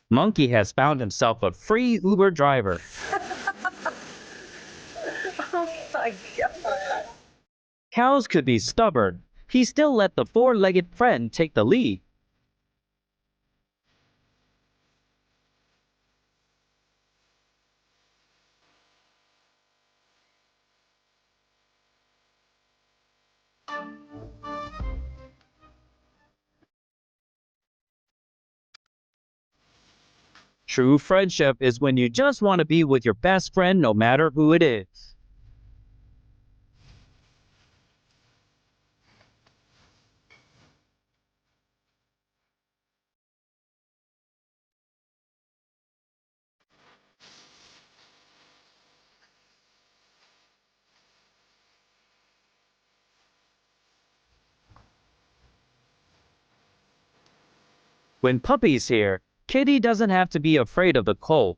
Monkey has found himself a free Uber driver. Oh my god. Cows could be stubborn. He still let the four-legged friend take the lead. True friendship is when you just want to be with your best friend no matter who it is. When Puppy's here, Kitty doesn't have to be afraid of the cold.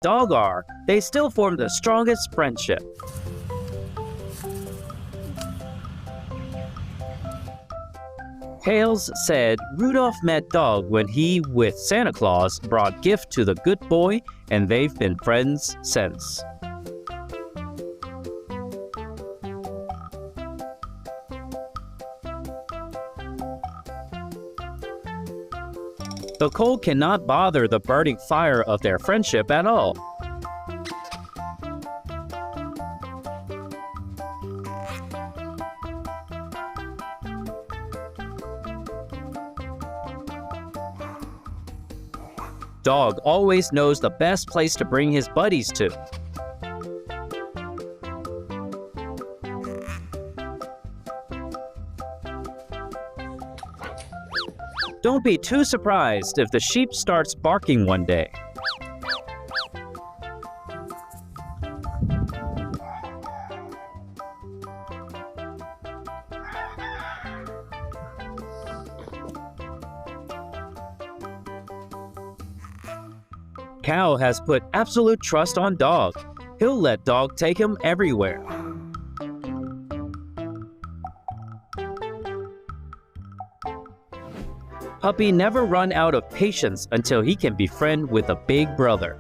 Dog are, they still form the strongest friendship. Hales said Rudolph met Dog when he, with Santa Claus, brought gift to the good boy, and they've been friends since. The cold cannot bother the burning fire of their friendship at all. Dog always knows the best place to bring his buddies to. Don't be too surprised if the sheep starts barking one day. Cow has put absolute trust on Dog. He'll let dog take him everywhere. Puppy never run out of patience until he can befriend with a big brother.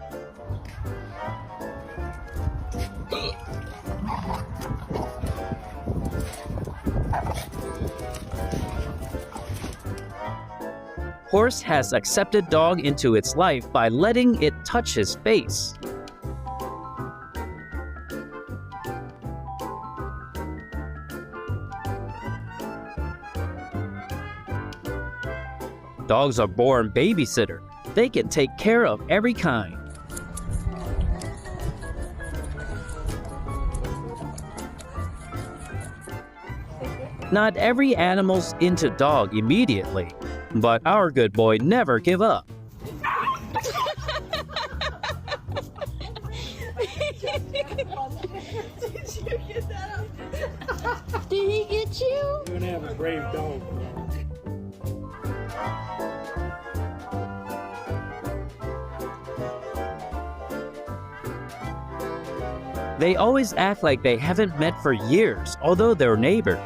Horse has accepted dog into its life by letting it touch his face. Dogs are born babysitter. They can take care of every kind. Not every animal's into dog immediately, but our good boy never give up. Did you get that? Did he get you? You're gonna have a brave dog. They always act like they haven't met for years, although they're neighbors.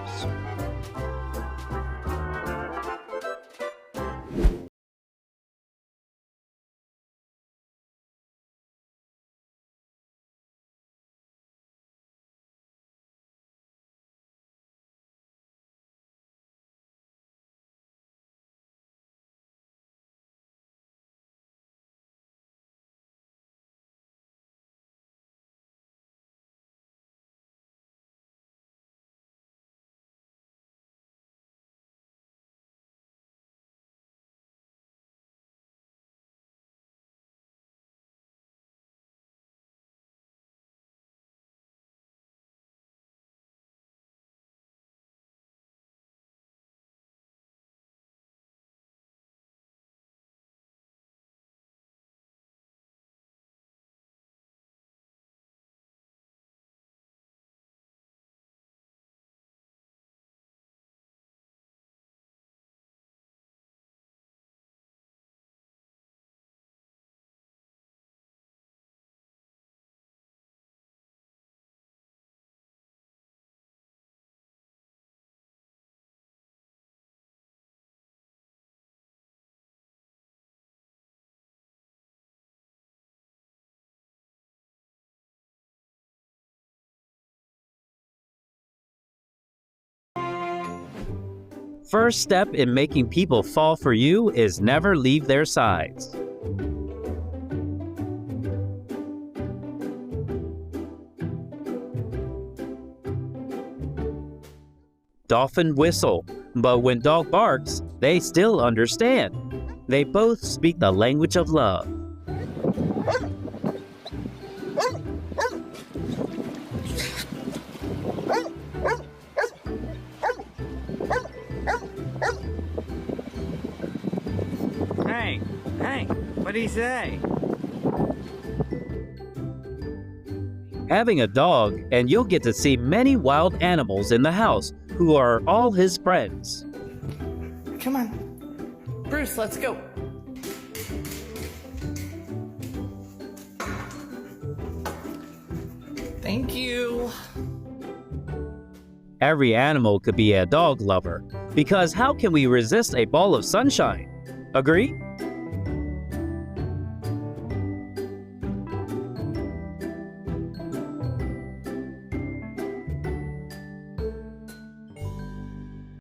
First step in making people fall for you is never leave their sides. Dolphin whistle, but when dog barks, they still understand. They both speak the language of love. Hey, what'd he say? Having a dog, and you'll get to see many wild animals in the house who are all his friends. Come on. Bruce, let's go. Thank you. Every animal could be a dog lover, because how can we resist a ball of sunshine? Agree?